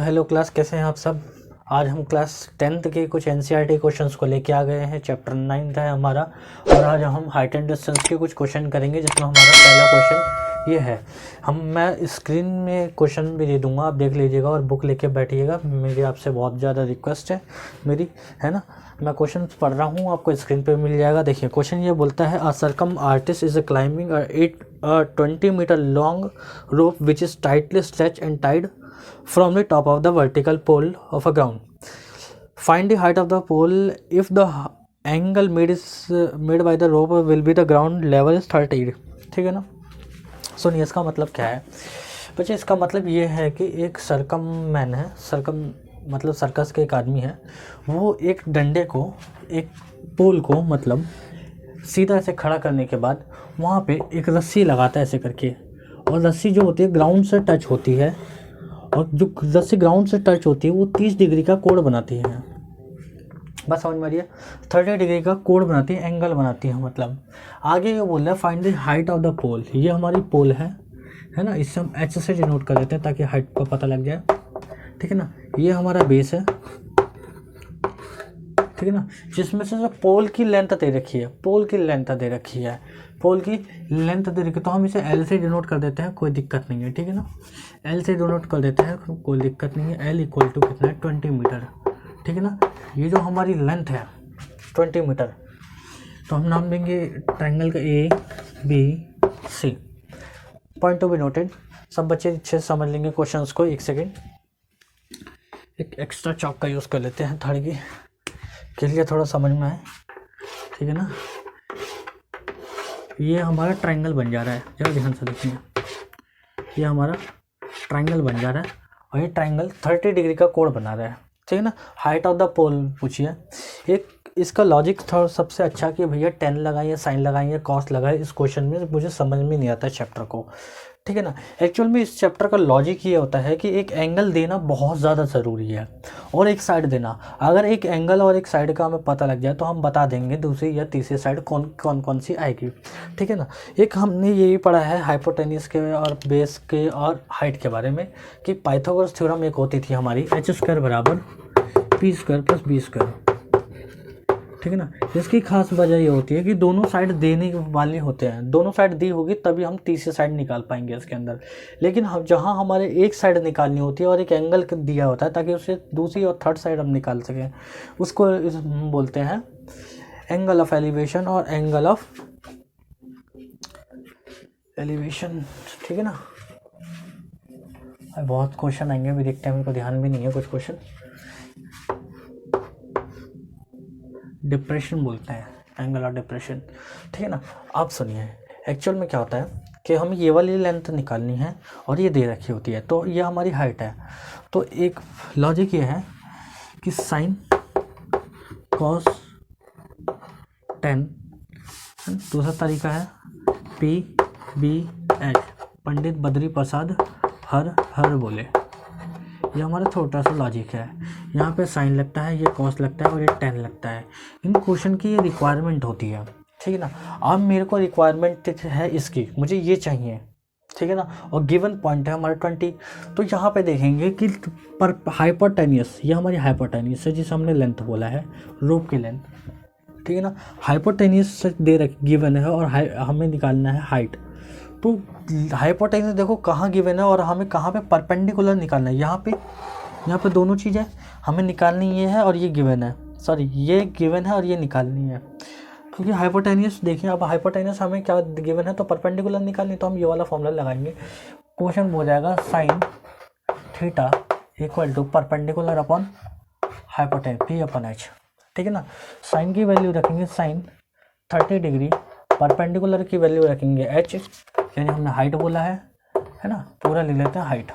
Hello class, कैसे हैं आप सब। आज हम क्लास 10th के कुछ एनसीईआरटी क्वेश्चंस को लेके आ गए हैं। चैप्टर 9 है हमारा, और आज हम हाइट एंड डिस्टेंस के कुछ क्वेश्चन करेंगे, जिसमें हमारा पहला क्वेश्चन ये है। मैं स्क्रीन में क्वेश्चन भी दे दूंगा, आप देख लीजिएगा और बुक लेके बैठिएगा। मेरी आपसे बहुत ज़्यादा रिक्वेस्ट है ना। मैं क्वेश्चन पढ़ रहा हूँ, आपको स्क्रीन पे मिल जाएगा। देखिए क्वेश्चन ये बोलता है, a circus artist is climbing 20 metre long rope which is tightly stretch and tied from the top of the vertical pole of a ground. Find the height of the pole if the angle made by the rope will be the ground level is 30. ठीक है ना। सुनिए इसका मतलब क्या है बच्चे। इसका मतलब ये है कि एक सरकम मैन है, सरकम मतलब सर्कस के एक आदमी है, वो एक डंडे को, एक पोल को मतलब सीधा से खड़ा करने के बाद वहाँ पे एक रस्सी लगाता है ऐसे करके, और रस्सी जो होती है ग्राउंड से टच होती है, और जो रस्सी ग्राउंड से टच होती है वो 30 डिग्री का कोण बनाती है। बस समझ में आ रही है, 30 डिग्री का कोण बनाती है, एंगल बनाती है। मतलब आगे ये बोल रहा है find the height of the pole. ये हमारी पोल है ना। इससे हम एच से डिनोट कर देते हैं ताकि हाइट का पता लग जाए। ठीक है ना। ये हमारा बेस है, ठीक है ना, जिसमें से जो पोल की लेंथ दे रखी है, पोल की लेंथ दे रखी है, तो हम इसे एल से डिनोट कर देते हैं, कोई दिक्कत नहीं है। ठीक है ना, एल से डिनोट कर देते हैं, कोई दिक्कत नहीं है। एल इक्वल टू कितना है, 20 मीटर। ठीक है ना। ये जो हमारी लेंथ है 20 मीटर, तो हम नाम देंगे ट्रायंगल का A B C. Point to be noted. सब बच्चे अच्छे से समझ लेंगे क्वेश्चंस को। एक सेकेंड, एक एक्स्ट्रा चौक का यूज़ कर लेते हैं थर्ड की के लिए, थोड़ा समझ में आए। ठीक है ना। ये हमारा ट्रायंगल बन जा रहा है, जरा ध्यान से देखिए। ये हमारा ट्रायंगल बन जा रहा है, और ये ट्रायंगल 30 डिग्री का कोण बना रहा है। ठीक है ना। हाइट ऑफ द पोल पूछिए। एक इसका लॉजिक था सबसे अच्छा कि भैया टेन लगाइए, साइन लगाइए, कॉस लगाइए। इस क्वेश्चन में मुझे समझ में नहीं आता चैप्टर को। ठीक है ना। एक्चुअल में इस चैप्टर का लॉजिक ये होता है कि एक एंगल देना बहुत ज़्यादा ज़रूरी है, और एक साइड देना। अगर एक एंगल और एक साइड का हमें पता लग जाए तो हम बता देंगे दूसरी या तीसरी साइड कौन सी आएगी। ठीक है ना। एक हमने यही पढ़ा है हाइपोटेन्यूस के और बेस के और हाइट के बारे में, कि पाइथागोरस थ्योरम एक होती थी हमारी, h² बराबर p² प्लस b²। ठीक है ना। इसकी खास वजह ये होती है कि दोनों साइड देने वाले होते हैं, दोनों साइड दी होगी तभी हम तीसरी साइड निकाल पाएंगे इसके अंदर। लेकिन हम जहाँ हमारे एक साइड निकालनी होती है और एक एंगल दिया होता है ताकि उसे दूसरी और थर्ड साइड हम निकाल सकें, उसको बोलते हैं एंगल ऑफ एलिवेशन और एंगल ऑफ एलिवेशन। ठीक है ना। बहुत क्वेश्चन आएंगे, अभी देखते हैं, मेरे को ध्यान भी नहीं है कुछ क्वेश्चन। डिप्रेशन बोलते हैं, एंगल ऑफ डिप्रेशन। ठीक है ना। आप सुनिए, एक्चुअल में क्या होता है कि हमें ये वाली लेंथ निकालनी है और ये दे रखी होती है, तो ये हमारी हाइट है। तो एक लॉजिक ये है कि साइन कॉस टेन, दूसरा तरीका है P B H, Pandit Badri Prasad हर बोले। ये हमारा छोटा सा लॉजिक है। यहाँ पे साइन लगता है, ये कॉस लगता है और ये टेन लगता है। इन क्वेश्चन की ये रिक्वायरमेंट होती है। ठीक है ना। अब मेरे को रिक्वायरमेंट है इसकी, मुझे ये चाहिए। ठीक है ना। और गिवन पॉइंट है हमारा 20। तो यहाँ पे देखेंगे कि पर हाइपोटेन्यूस, ये हमारी हाइपोटेन्यूस है जिसे हमने लेंथ बोला है, रोप की लेंथ। ठीक है ना। हाइपोटेन्यूस दे रखी गिवन है, और हमें निकालना है हाइट। तो हाइपोटेन्यूस देखो कहाँ गिवन है और हमें कहाँ पे परपेंडिकुलर निकालना है। यहाँ पे दोनों चीज़ें हमें निकालनी ये है, और ये गिवन है, सॉरी ये गिवन है और ये निकालनी है। क्योंकि हाइपोटेन्यूस देखिए, अब हाइपोटेन्यूस हमें क्या गिवन है, तो परपेंडिकुलर निकालनी, तो हम ये वाला फॉर्मूला लगाएंगे। क्वेश्चन हो जाएगा sine theta equal to perpendicular upon hypotenuse p/h। ठीक है ना। साइन की वैल्यू रखेंगे साइन 30 डिग्री, परपेंडिकुलर की वैल्यू रखेंगे h, यानी हमने हाइट बोला है ना, पूरा ले लेते हैं हाइट।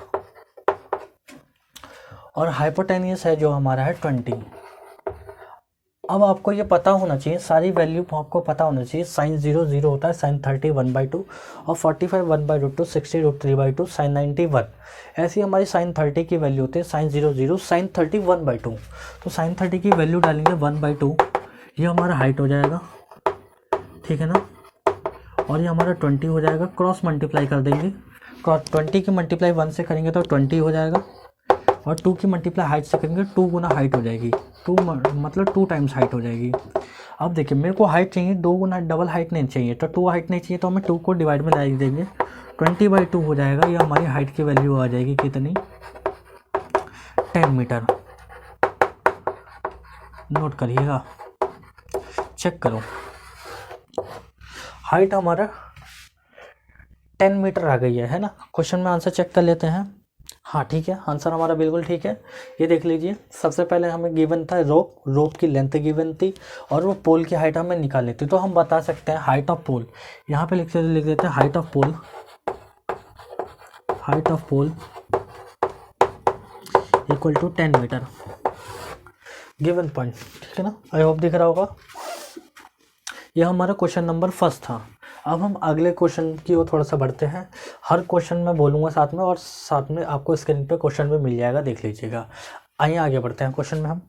और हाइपोटेन्यूस है जो हमारा है 20। अब आपको ये पता होना चाहिए, सारी वैल्यू आपको पता होना चाहिए। साइन 0 0 होता है, साइन 30 1/2, और 45 1/2, 60 √3/2, साइन 90 1। ऐसी हमारी साइन 30 की वैल्यू होती है, साइन 0 0, साइन 30 1/2। तो साइन 30 की वैल्यू डालेंगे 1/2, ये हमारा हाइट हो जाएगा। ठीक है ना। और ये हमारा 20 हो जाएगा, क्रॉस मल्टीप्लाई कर देंगे 20 की मल्टीप्लाई 1 से करेंगे तो 20 हो जाएगा, और 2 की मल्टीप्लाई हाइट से करेंगे 2 गुना हाइट हो जाएगी, 2 मतलब 2 टाइम्स हाइट हो जाएगी। अब देखिए मेरे को हाइट चाहिए 2 गुना, डबल हाइट नहीं चाहिए, तो 2 हाइट नहीं चाहिए तो हमें 2 को डिवाइड में ला देंगे, 20/2 हो जाएगा। ये हमारी हाइट की वैल्यू आ जाएगी कितनी, 10 मीटर। नोट करिएगा, चेक करो, हाइट हमारा 10 मीटर आ गई है ना। क्वेश्चन में आंसर चेक कर लेते हैं। हाँ ठीक है, आंसर हमारा बिल्कुल ठीक है। ये देख लीजिए, सबसे पहले हमें गिवन था रोप की लेंथ गिवन थी, और वो पोल की हाइट हमें निकालनी थी। तो हम बता सकते हैं हाइट ऑफ पोल, यहाँ पे लिख देते हैं height of pole equal to 10 meter given point, ठीक है ना। आई होप दिख रहा होगा। यह हमारा क्वेश्चन नंबर फर्स्ट था। अब हम अगले क्वेश्चन की ओर थोड़ा सा बढ़ते हैं। हर क्वेश्चन मैं बोलूँगा साथ में, और साथ में आपको स्क्रीन पे क्वेश्चन भी मिल जाएगा, देख लीजिएगा। आइए आगे बढ़ते हैं क्वेश्चन में हम।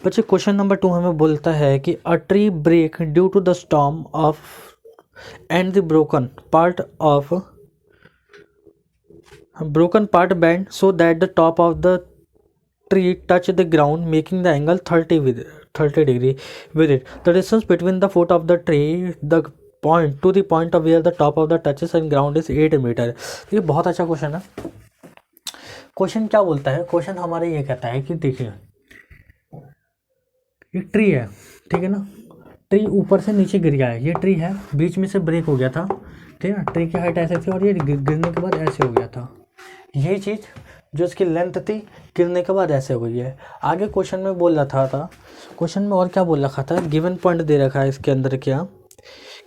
बच्चे क्वेश्चन नंबर 2 हमें बोलता है कि a tree break due to the storm off and the broken part bend so that the top of the tree touch the ground making the angle 30 degree with it. The distance between the foot of the tree the point to the point of where the top of the touches and ground is 8 meter. ये बहुत अच्छा question है। Question क्या बोलता है, question हमारे ये कहता है कि देखिए ये ट्री है, ठीक है ना, ट्री ऊपर से नीचे गिर गया है, ये ट्री है, बीच में से ब्रेक हो गया था, ठीक है ना, ट्री की हाइट ऐसे थी और ये गिरने के बाद ऐसे हो गया था। ये चीज़ जो इसकी लेंथ थी गिरने के बाद ऐसे हो गई है। आगे क्वेश्चन में बोल रखा था, क्वेश्चन में और क्या बोल रखा था, गिवन पॉइंट दे रखा है इसके अंदर क्या,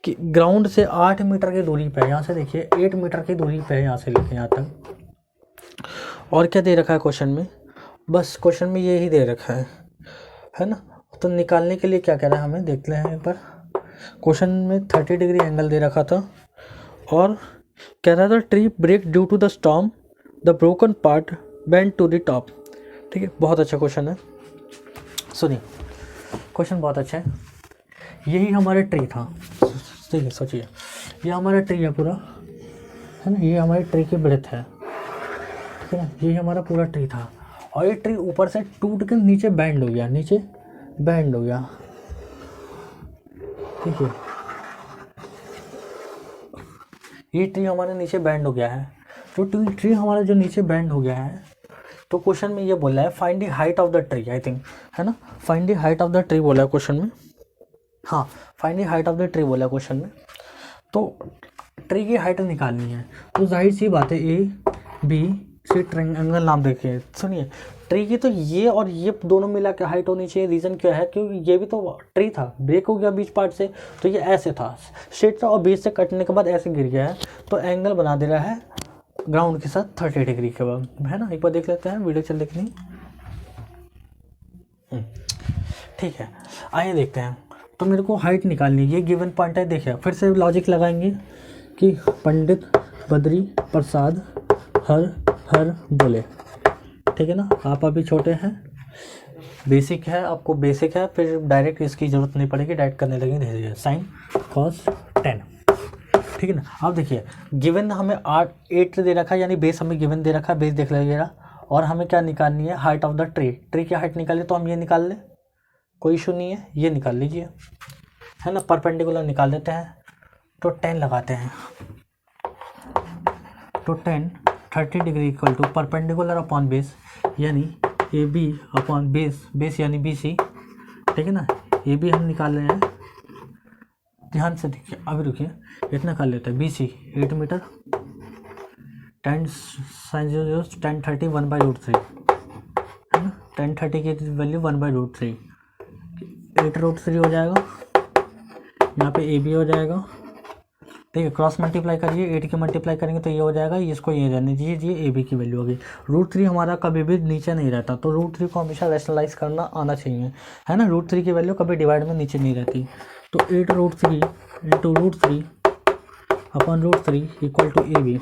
कि ग्राउंड से 8 मीटर की दूरी पे, यहाँ से देखिए 8 मीटर की दूरी पे है, यहाँ से लेके यहाँ तक। और क्या दे रखा है क्वेश्चन में, बस क्वेश्चन में ये ही दे रखा है ना। तो निकालने के लिए क्या कह रहा है हमें देख लें एक बार। क्वेश्चन में 30 डिग्री एंगल दे रखा था, और कह रहा था tree break due to the storm the broken part bend to the top, ठीक है। बहुत अच्छा क्वेश्चन है, सुनिए क्वेश्चन बहुत अच्छा है। यही हमारा ट्री था, ठीक है, सोचिए ये हमारा ट्री है पूरा, है ना, ये हमारे ट्री की ब्रेथ है, ठीक है ना, यही हमारा पूरा ट्री था, और ये ट्री ऊपर से टूट के नीचे बैंड हो गया, नीचे बैंड हो गया, ठीक है। ये ट्री हमारे नीचे बैंड हो गया है, तो ट्री हमारा जो नीचे बैंड हो गया है, तो क्वेश्चन में ये बोला है find the height of the tree, I think, है ना, find the height of the tree बोला है क्वेश्चन में। हाँ, find the height of the tree बोला है क्वेश्चन में। तो ट्री की हाइट निकालनी है, तो जाहिर सी बात है ए बी सी ट्रायंगल नाम देखिए। सुनिए ट्री की तो ये और ये दोनों मिला के हाइट होनी चाहिए। रीज़न क्या है, क्योंकि ये भी तो ट्री था, ब्रेक हो गया बीच पार्ट से, तो ये ऐसे था स्ट्रेट था, और बीच से कटने के बाद ऐसे गिर गया है, तो एंगल बना दे रहा है ग्राउंड के साथ 30 डिग्री के बाद, है ना। एक बार देख लेते हैं, वीडियो चल देखनी, ठीक है। आइए देखते हैं। तो मेरे को हाइट निकालनी है, ये गिवन पॉइंट है। देखिए फिर से लॉजिक लगाएंगे कि पंडित बद्री प्रसाद हर बोले, ठीक है ना। आप अभी छोटे हैं, बेसिक है, आपको बेसिक है, फिर डायरेक्ट इसकी ज़रूरत नहीं पड़ेगी, डायरेक्ट करने लगे धीरे धीरे। साइन कॉस 10, ठीक है ना। अब देखिए गिवन हमें 8 दे रखा है, यानी बेस हमें गिवन दे रखा है, बेस देख लीजिएगा। और हमें क्या निकालनी है, height of the tree. Tree की हाइट निकाले तो हम ये निकाल लें, कोई इशू नहीं है, ये निकाल लीजिए, है ना। परपेंडिकुलर निकाल देते हैं, तो 10 लगाते हैं, तो 10 30 degree equal to perpendicular upon base, यानी ए बी अपॉन बेस यानी बी सी, ठीक है ना। ए बी हम निकाल रहे हैं, ध्यान से देखिए, अभी रुकिए, इतना कर लेते हैं, बी सी 8 मीटर, 10 sin 0 10 30 1/√3, है ना। 10 30 की वैल्यू 1/√3, 8√3 हो जाएगा, यहाँ पे ए बी हो जाएगा, ठीक है। क्रॉस मल्टीप्लाई करिए, 8 की मल्टीप्लाई करेंगे तो ये हो जाएगा, इसको ये रहने दीजिए, ये ए बी की वैल्यू होगी। √3 हमारा कभी भी नीचे नहीं रहता, तो √3 को हमेशा रैशनलाइज करना आना चाहिए, है ना। √3 की वैल्यू कभी डिवाइड में नीचे नहीं रहती, तो 8√3 into √3 upon √3 equal to A B.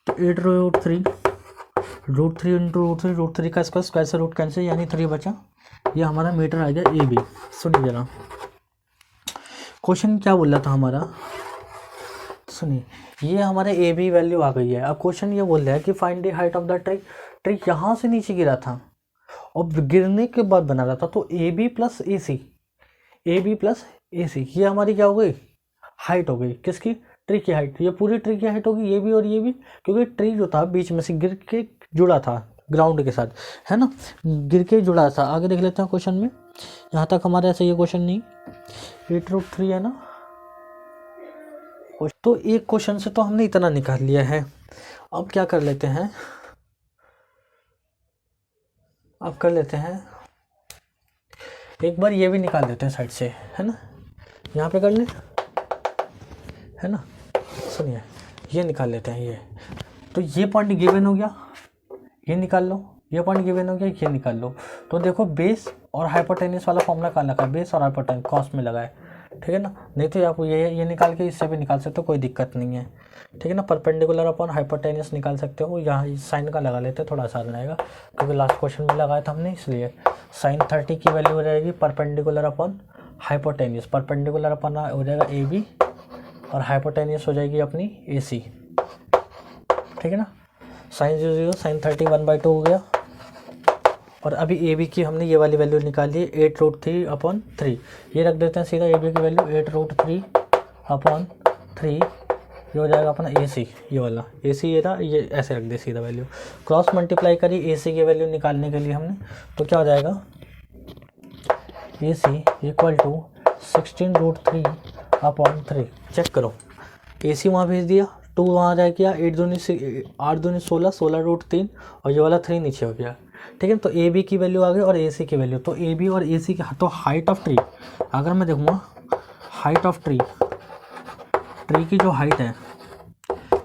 तो 8√3 √3 इंटू √3 का स्क्वायर से रूट कैंसिल, यानी 3 बचा, ये हमारा मीटर आ गया ए बी। सुनिए जरा क्वेश्चन क्या बोल रहा था हमारा, सुनिए, ये हमारे ए बी वैल्यू आ गई है। अब क्वेश्चन ये बोल रहा है कि find the height of the tree. Tree यहाँ से नीचे गिरा था और गिरने के बाद बना रहा था, तो A B plus A C, A B plus A C, ये हमारी क्या हो गई, हाइट हो गई। किसकी, ट्री की हाइट। ये पूरी ट्री की हाइट होगी, ये भी और ये भी, क्योंकि ट्री जो था बीच में से गिर के जुड़ा था ग्राउंड के साथ, है ना, गिर के जुड़ा था। आगे देख लेते हैं क्वेश्चन में, यहाँ तक हमारे ऐसे ये क्वेश्चन नहीं, 8√3 है ना। तो एक क्वेश्चन से तो हमने इतना निकाल लिया है। अब क्या कर लेते हैं, अब कर लेते हैं एक बार ये भी निकाल देते हैं साइड से, है ना, यहाँ पे कर ले, है ना। सुनिए, ये निकाल लेते हैं, ये तो ये पॉइंट गिवन हो गया, ये निकाल लो, ये पॉइंट गिवन हो गया, ये निकाल लो। तो देखो बेस और हाइपोटेन्यूस वाला फॉर्मूला कहाँ लगा है, बेस और हाइपोटेन्यूस कॉस में लगा है, ठीक है ना। नहीं तो आप ये निकाल के इससे भी निकाल सकते हो, कोई दिक्कत नहीं है, ठीक है ना। परपेंडिकुलर अपॉन हाइपोटेन्यूस निकाल सकते हो, यहाँ साइन का लगा लेते हैं, थोड़ा आसान रहेगा, क्योंकि लास्ट क्वेश्चन में लगाया था हमने, इसलिए साइन 30 की वैल्यू हो जाएगी perpendicular upon hypotenuse. Perpendicular upon हो जाएगा ए बी और हाइपोटेन्यूस हो जाएगी अपनी ए सी, ठीक है ना। साइन 0 साइन 30 1/2 हो गया। और अभी ए बी की हमने ये वाली वैल्यू निकाली है 8√3/3, ये रख देते हैं सीधा, ए बी की वैल्यू 8√3/3, ये हो जाएगा अपना ए सी, ये वाला ए सी, ये था, ये ऐसे रख दे सीधा वैल्यू। क्रॉस मल्टीप्लाई करी ए सी की वैल्यू निकालने के लिए हमने, तो क्या हो जाएगा, ए सी इक्वल टू 16√3/3। चेक करो, ए सी वहाँ भेज दिया, 2 वहाँ रह गया, 8 दूनी 16, 16√3 और ये वाला 3 नीचे हो गया, ठीक है। तो ए बी की वैल्यू आ गई और ए सी की वैल्यू, तो ए बी और ए सी की, तो हाइट ऑफ ट्री, अगर मैं देखूँगा हाइट ऑफ ट्री, ट्री की जो हाइट है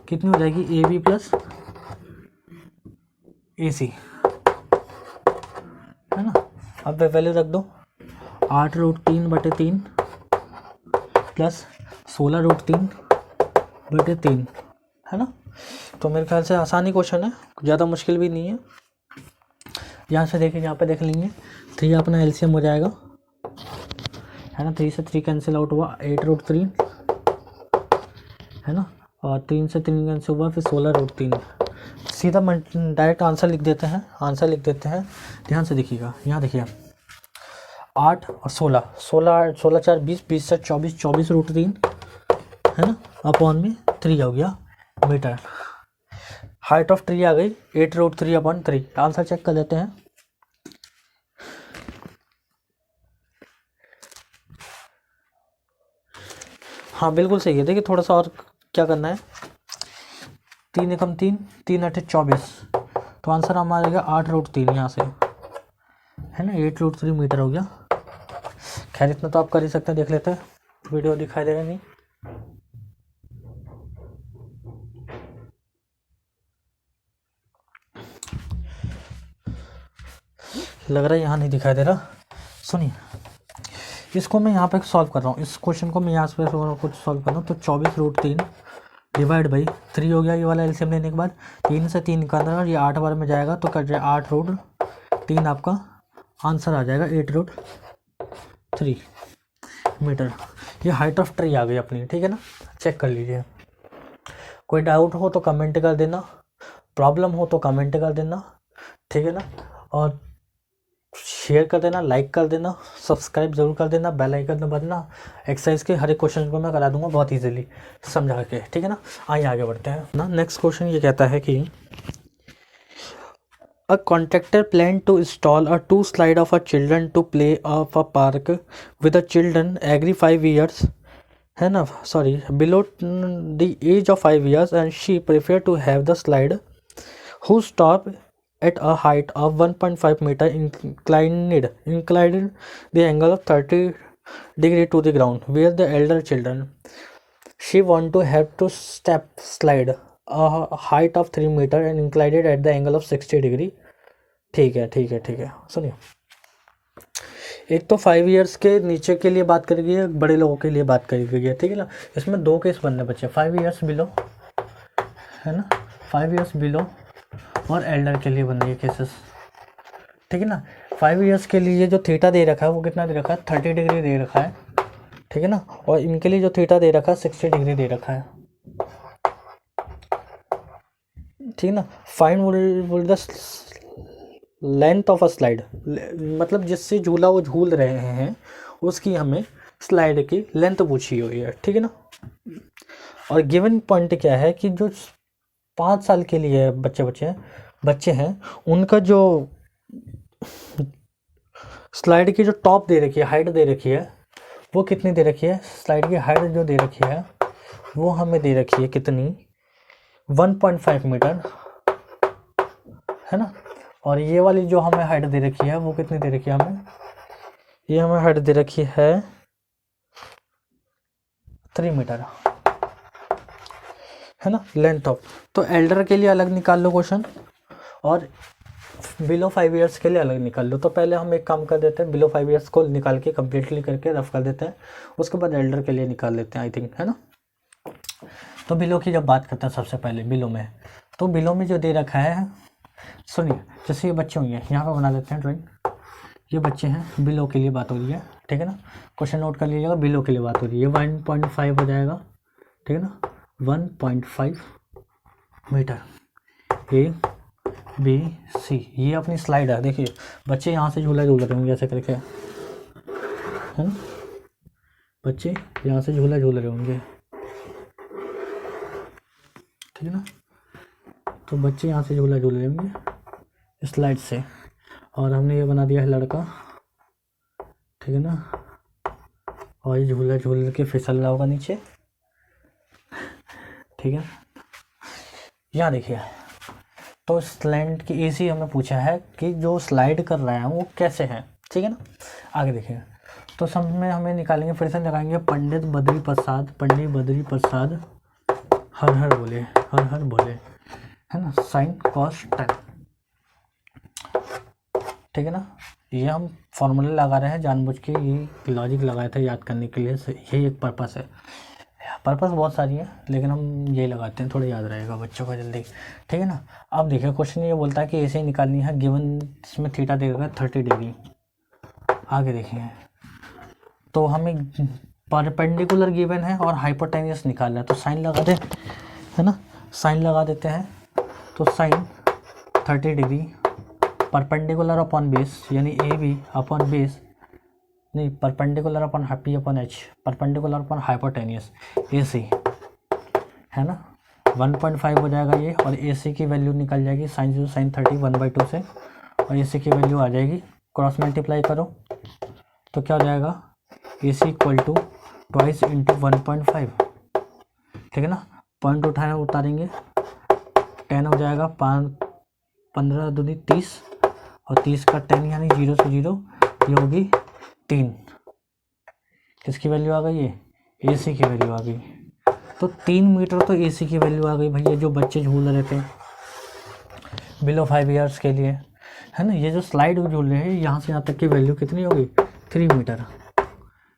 कितनी हो जाएगी, ए बी प्लस ए सी, है ना। अब वैल्यू रख दो, 8√3/3 प्लस 16√3/3, है ना। तो मेरे ख्याल से आसानी क्वेश्चन है, ज़्यादा मुश्किल भी नहीं है। यहाँ से देखिए, यहाँ पे देख लेंगे, 3 अपना एलसीएम हो जाएगा, है ना, 3 से 3 कैंसिल आउट हुआ, 8√3, है ना, और 3 से 3 कैंसिल हुआ, फिर 16√3। सीधा डायरेक्ट आंसर लिख देते हैं, आंसर लिख देते हैं। ध्यान से देखिएगा, यहाँ देखिए 8 और 16, 16 4 20, 20 से 24, 24√3, है ना, अपॉन में 3 हो गया मीटर। हाइट ऑफ ट्री आ गई 8√3/3। आंसर चेक कर लेते हैं, हाँ बिल्कुल सही है। देखिए थोड़ा सा और क्या करना है, 3 एकम 3, 3 8 24, तो आंसर हमारा आ गया 8√3 यहाँ से, है ना, 8√3 मीटर हो गया। खैर इतना तो आप कर ही सकते हैं, देख लेते हैं, वीडियो दिखाई दे रहा नहीं, लग रहा है यहाँ नहीं दिखाई दे रहा। सुनिए, इसको मैं यहाँ पे सॉल्व कर रहा हूँ, इस क्वेश्चन को मैं यहाँ पे कुछ सॉल्व कर रहा हूँ। तो 24√3 डिवाइड बाई 3 हो गया, ये वाला एलसीएम लेने के बाद 3 से 3 का अंदर, ये 8 बार में जाएगा, तो कट जाए 8√3, आपका आंसर आ जाएगा 8√3 मीटर। ये हाइट ऑफ ट्री आ गई अपनी, ठीक है ना। चेक कर लीजिए, कोई डाउट हो तो कमेंट कर देना, प्रॉब्लम हो तो कमेंट कर देना, ठीक है ना। और शेयर कर देना, लाइक कर देना, सब्सक्राइब जरूर कर देना, बेल आइकन दबाना। एक्सरसाइज के हर एक क्वेश्चन को मैं करा दूंगा बहुत इजीली समझा के, ठीक है ना। आइए आगे बढ़ते हैं ना। नेक्स्ट क्वेश्चन ये कहता है कि a contractor plan to install a 2 slide of a children to play of a park with a children agree 5 years, है ना, sorry, below the age of 5 years, and she prefer to have the slide who stop at a height of 1.5 meter inclined the angle of 30 degree to the ground where the elder children. She want to have to step slide a height of 3 meter and inclined at the angle of 60 degree. ठीक है ठीक है ठीक है। सुनिए, एक तो 5 years के नीचे के लिए बात करी गई है, बड़े लोगों के लिए बात करी गई है, ठीक है ना। इसमें 2 केस बनने बचे, 5 इयर्स बिलो, है ना, 5 इयर्स बिलो और एल्डर के लिए बन रही है केसेस, ठीक है ना। 5 इयर्स के लिए जो थीटा दे रखा है वो कितना दे रखा है, 30 डिग्री दे रखा है, ठीक है ना। और इनके लिए जो थीटा दे रखा है 60 डिग्री दे रखा है, ठीक है ना। Find would the length of a slide, मतलब जिससे झूला वो झूल रहे हैं उसकी हमें स्लाइड की लेंथ पूछी हुई है, ठीक है ना। और गिवन पॉइंट क्या है कि जो 5 साल के लिए बच्चे हैं उनका जो स्लाइड की जो टॉप दे रखी है, हाइट दे रखी है, वो कितनी दे रखी है। स्लाइड की हाइट जो दे रखी है वो हमें दे रखी है कितनी, 1.5 मीटर, है ना। और ये वाली जो हमें हाइट दे रखी है वो कितनी दे रखी है हमें, ये हमें हाइट दे रखी है 3 मीटर, है ना, लेंथ ऑफ। तो एल्डर के लिए अलग निकाल लो क्वेश्चन और बिलो 5 ईयर्स के लिए अलग निकाल लो। तो पहले हम एक काम कर देते हैं, बिलो 5 ईयर्स को निकाल के कम्प्लीटली करके रफ कर देते हैं, उसके बाद एल्डर के लिए निकाल लेते हैं आई थिंक, है ना। तो बिलो की जब बात करते हैं सबसे पहले बिलो में, तो बिलो में जो दे रखा है, सुनिए, जैसे ये बच्चे होंगे यहाँ पर बना लेते हैं ड्राइंग, ये बच्चे हैं, बिलो के लिए बात हो रही है, ठीक है ना। क्वेश्चन नोट कर लीजिएगा, बिलो के लिए बात हो रही है, 1.5 हो जाएगा, ठीक है ना, 1.5 मीटर, ए बी सी। ये अपनी स्लाइड है, देखिए बच्चे यहाँ से झूला झूल रहे होंगे ऐसे करके, है ना, बच्चे यहाँ से झूला झूल रहे होंगे, ठीक है ना। तो बच्चे यहाँ से झूला झूल रहे होंगे स्लाइड से, और हमने ये बना दिया है लड़का, ठीक है ना, और ये झूला झूल के फिसल रहा होगा नीचे, ठीक है। यहाँ देखिए, तो स्लैंट की एसी हमें पूछा है कि जो स्लाइड कर रहा है वो कैसे है, ठीक है ना। आगे देखिए, तो सब में हमें निकालेंगे, फिर से लगाएंगे पंडित बद्री प्रसाद हर हर बोले, है ना, साइन कॉस टेन, ठीक है ना। ये हम फॉर्मूले लगा रहे हैं जानबूझ के, ये लॉजिक लगाया था याद करने के लिए, यही एक पर्पस है। पर्पस बहुत सारी है लेकिन हम यही लगाते हैं, थोड़ा याद रहेगा बच्चों का जल्दी, ठीक है ना। अब देखिए क्वेश्चन ये बोलता है कि ऐसे ही निकालनी है, गिवन इसमें थीटा देगा 30 डिग्री। आगे देखिए, तो हमें परपेंडिकुलर गिवन है और हाइपोटेन्यूस निकालना है, तो साइन लगा दे, है ना, साइन लगा देते हैं। तो sine 30 degree perpendicular upon base, यानी ए बी अपॉन बेस, नहीं, perpendicular upon P upon H, perpendicular upon hypotenuse A C, है ना, 1.5 हो जाएगा ये, और ए सी की वैल्यू निकल जाएगी sin 30 1/2 से, और ए सी की वैल्यू आ जाएगी, क्रॉस मल्टीप्लाई करो तो क्या हो जाएगा, ए सी इक्वल टू ट्वाइस इंटू 1.5, ठीक है ना। पॉइंट उतारेंगे, 10 हो जाएगा, 15 दूनी 30, और 30 का 10 यानी 0 से 0, ये होगी 3, किसकी वैल्यू आ गई, ये ए सी की वैल्यू आ गई। तो 3 मीटर तो ए सी की वैल्यू आ गई भैया, जो बच्चे झूल रहे थे बिलो 5 ईयर्स के लिए, है ना। ये जो स्लाइड झूल रहे हैं यहाँ से यहाँ तक की वैल्यू कितनी होगी, 3 मीटर,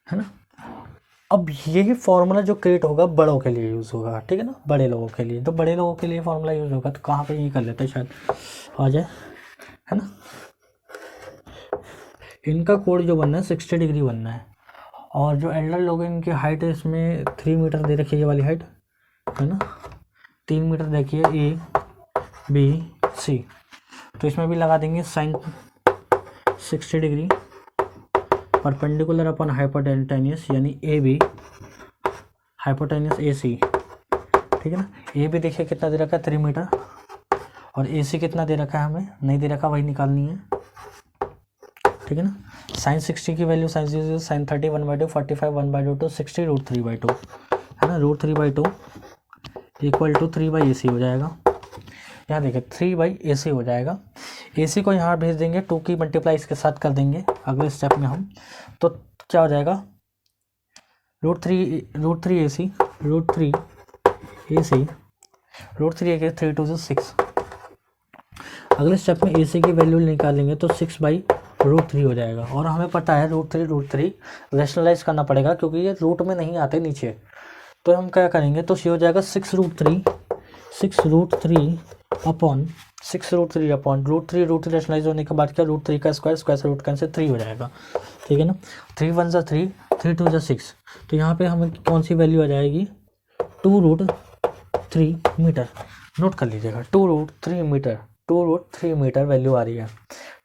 है ना। अब ये फॉर्मूला जो क्रिएट होगा बड़ों के लिए यूज़ होगा, ठीक है ना, बड़े लोगों के लिए, तो बड़े लोगों के लिए फॉर्मूला यूज़ होगा, तो कहाँ पे ये कर लेते हैं, शायद आ जाए, है ना। इनका कोड जो बनना है 60 डिग्री बनना है, और जो एल्डर लोग हैं इनकी हाइट है इसमें 3 मीटर दे रखी है, ये वाली हाइट, है ना, 3 मीटर देखिए, ए बी सी। तो इसमें भी लगा देंगे sine 60 degree perpendicular upon hypotenuse, यानी ए बी हाइपोटेन्यूस ए सी, ठीक है ना। ए बी देखिए कितना दे रखा है, 3 मीटर, और ए सी कितना दे रखा है, हमें नहीं दे रखा, वही निकालनी है, ठीक है ना। साइन 60 की वैल्यू साइन 30 1/2, 45 1/2 तो 60 √3/2, है ना, √3/2 इक्वल टू 3/AC हो जाएगा। यहाँ देखिए 3/AC हो जाएगा, AC को यहाँ भेज देंगे, 2 की मल्टीप्लाई इसके साथ कर देंगे अगले स्टेप में हम, तो क्या हो जाएगा, √3AC 3 2 6। अगले स्टेप में AC की वैल्यू निकालेंगे तो 6/√3 हो जाएगा, और हमें पता है √3 रैशनलाइज करना पड़ेगा क्योंकि ये रूट में नहीं आते नीचे, तो हम क्या करेंगे, तो ये हो जाएगा 6√3 अपॉन √3 रैशनलाइज होने के बाद क्या, √3 का स्क्वायर से रूट कैंसिल 3 हो जाएगा, ठीक है ना। 3 1 ज़ा 3 2 ज़ा 6, तो यहाँ पे हमें कौन सी वैल्यू आ जाएगी, 2√3 √3 मीटर, नोट कर लीजिएगा 2√3 मीटर, 2√3 मीटर वैल्यू आ रही है,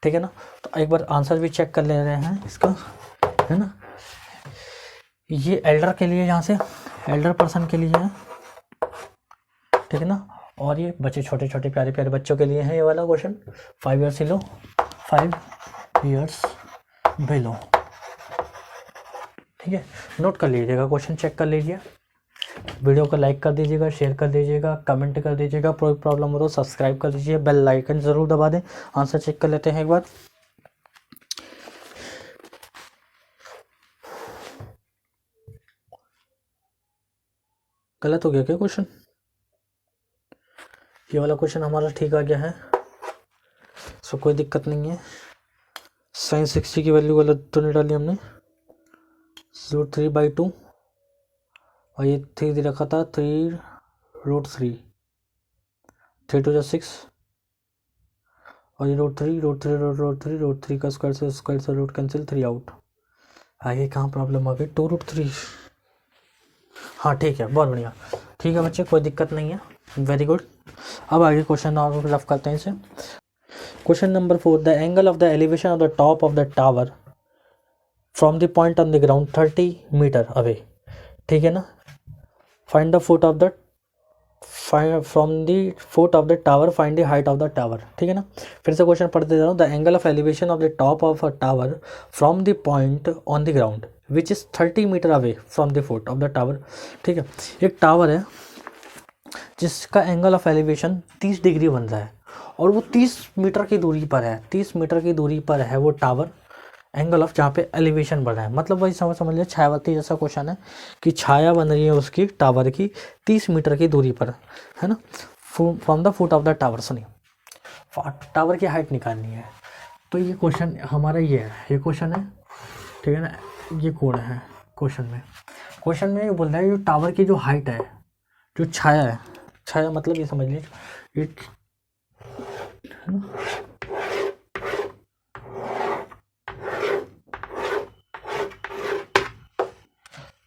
ठीक है ना। तो एक बार आंसर भी चेक कर ले रहे हैं इसका, है ना। ये एल्डर के लिए, यहाँ से एल्डर पर्सन के लिए है, ठीक है ना। और ये बच्चे छोटे छोटे प्यारे प्यारे बच्चों के लिए है ये वाला question, 5 years below, 5 years below, ठीक है। नोट कर लीजिएगा, क्वेश्चन चेक कर लीजिए। वीडियो को लाइक कर दीजिएगा, शेयर कर दीजिएगा, कमेंट कर दीजिएगा, कोई प्रॉब्लम हो तो सब्सक्राइब कर दीजिए, बेल आइकन ज़रूर दबा दें। आंसर चेक कर लेते हैं एक बार। गलत हो गया क्या क्वेश्चन? ये वाला क्वेश्चन हमारा ठीक आ गया है, सो कोई दिक्कत नहीं है। साइन 60 की वैल्यू गलत तो नहीं डाली हमने, √3/2, और ये 3 दे रखा था, 3√3, 3 2 6, और ये √3 का स्क्वायर से रूट कैंसिल, 3 आउट। आगे कहाँ प्रॉब्लम आ गई? 2√3, हाँ ठीक है, बहुत बढ़िया, ठीक है बच्चे, कोई दिक्कत नहीं है, वेरी गुड। अब आगे क्वेश्चन और रफ करते हैं इसे। Question number 4, the angle of the elevation of the top of the tower from the point on the ground 30 meter away, ठीक है ना। Find the foot of the from the foot of the tower, find the height of the tower, ठीक है ना। फिर से question पढ़ते जा रहा हूँ। The angle of elevation of the top of a tower from the point on the ground which is 30 meter away from the foot of the tower, ठीक है। एक टावर है जिसका एंगल ऑफ एलिवेशन 30 डिग्री बन रहा है, और वो 30 मीटर की दूरी पर है, 30 मीटर की दूरी पर है वो टावर, एंगल ऑफ जहाँ पे एलिवेशन बढ़ रहा है, मतलब वही समझ लिया, छायावर्ती जैसा क्वेश्चन है कि छाया बन रही है उसकी टावर की 30 मीटर की दूरी पर, है ना। From the foot of the tower, सुनिए, टावर की हाइट निकालनी है। तो ये क्वेश्चन हमारा ये है, ये क्वेश्चन है, ठीक है ना, ये कोड है क्वेश्चन में ये बोल रहा है जो टावर की जो हाइट है, जो छाया है, छाया मतलब ये समझ लीजिए, ये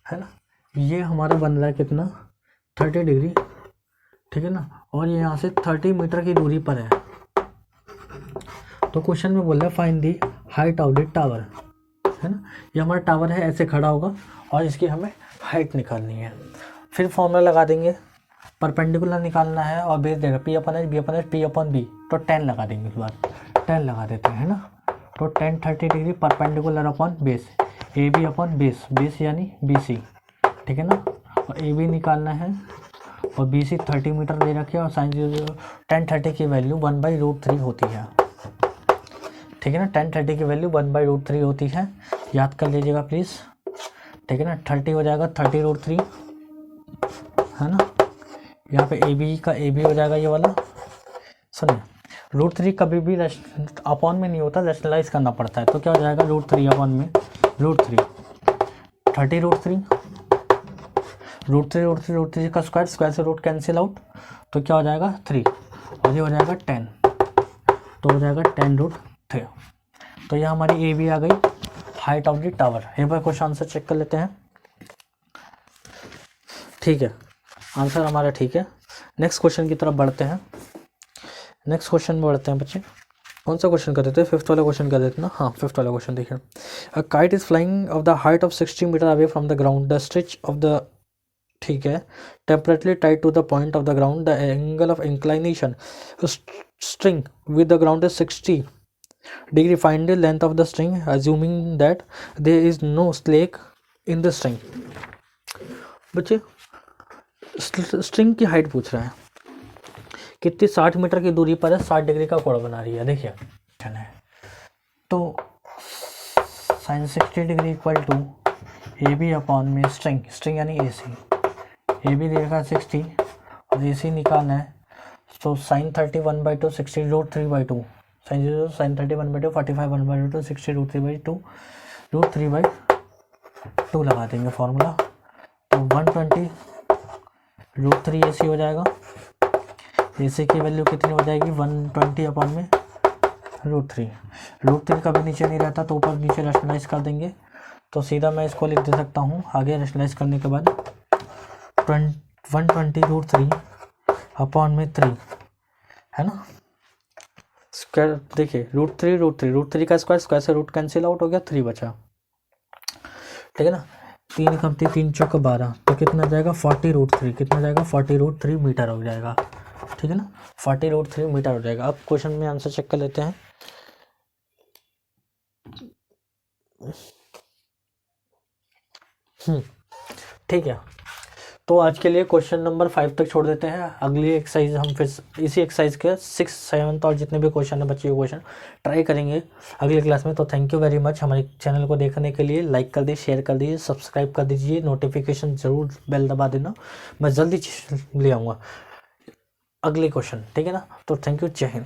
है ना, ये हमारा बन रहा है कितना, 30 डिग्री, ठीक है ना, और ये यहाँ से 30 मीटर की दूरी पर है। तो क्वेश्चन में बोल रहा है find the height of the tower, है ना। ये हमारा टावर है, ऐसे खड़ा होगा और इसकी हमें हाइट निकालनी है। फिर फॉर्मूला लगा देंगे, परपेंडिकुलर निकालना है और बेस देगा P/H, B/H, P/B, तो 10 लगा देंगे, इस बार 10 लगा देते हैं, है ना। तो 10 30 degree perpendicular upon base, AB upon base, base यानी BC, ठीक है ना। और AB निकालना है और BC 30 मीटर दे रखे और साइन 10 30 की वैल्यू 1/√3 होती है, ठीक है ना। 10 30 की वैल्यू 1/√3 होती है, याद कर लीजिएगा प्लीज़, ठीक है ना। 30 हो जाएगा 30√3, है ना। यहाँ पे AB का AB हो जाएगा ये वाला, सुनिए, √3 कभी भी अपॉन में नहीं होता, रैशनलाइज करना पड़ता है। तो क्या हो जाएगा, √3 अपॉन में √3, 30√3, √3 का स्क्वायर से रूट कैंसिल आउट, तो क्या हो जाएगा 3, और ये हो जाएगा 10, तो हो जाएगा 10√3। तो यह हमारी AB आ गई, हाइट ऑफ द टावर। एक बार क्वेश्चन आंसर चेक कर लेते हैं, ठीक है, आंसर हमारा ठीक है। नेक्स्ट क्वेश्चन की तरफ बढ़ते हैं, नेक्स्ट क्वेश्चन में बढ़ते हैं बच्चे। कौन सा क्वेश्चन कर देते हैं, 5th वाला क्वेश्चन कर देते हैं ना, हाँ 5th वाला क्वेश्चन देखिए। A kite is flying of the height of 60 metre away from the ground, the stretch of the, ठीक है, temporarily tied to the point of the ground, the angle of inclination string with the ground is 60 degree, find the length of the string assuming that there is no slack in the string. बच्चे string की height पूछ रहा है, कितनी, 60 metre की दूरी पर है, 60 डिग्री का कोण बना रही है, देखिए है। तो sine 60 degree equal to AB upon में स्ट्रिंग यानी AC, AB देगा 60 और AC निकालना है, तो साइन 30 1/2, 60 √3/2, साइन 30 1/2, 45 1/2, 60 √3/2, √3/2 लगा देंगे फॉर्मूला, तो 120 √3 AC हो जाएगा। AC की वैल्यू कितनी हो जाएगी, 120 अपॉन में √3 कभी नीचे नहीं रहता, तो ऊपर नीचे रैशनलाइज कर देंगे, तो सीधा मैं इसको लिख दे सकता हूँ आगे रैशनलाइज करने के बाद, 120 √3 अपॉन में 3, है ना। स्क्वायर देखिए रूट थ्री का स्क्वायर से रूट कैंसिल आउट हो गया, 3 बचा, ठीक है ना। 3 कम 3 चौका 12, तो कितना जाएगा 40√3, कितना जाएगा 40√3 मीटर हो जाएगा, ठीक है ना। 40√3 मीटर हो जाएगा। अब क्वेश्चन में आंसर चेक कर लेते हैं। ठीक है, तो आज के लिए क्वेश्चन नंबर 5 तक छोड़ देते हैं। अगली एक्सरसाइज हम फिर इसी एक्सरसाइज के 6, 7 और जितने भी क्वेश्चन है बच्चे क्वेश्चन ट्राई करेंगे अगली क्लास में। तो थैंक यू वेरी मच हमारे चैनल को देखने के लिए। लाइक कर दीजिए, शेयर कर दीजिए, सब्सक्राइब कर दीजिए, नोटिफिकेशन ज़रूर बेल दबा देना। मैं जल्दी ले आऊँगा अगले क्वेश्चन, ठीक है ना। तो थैंक यू, जय हिंद।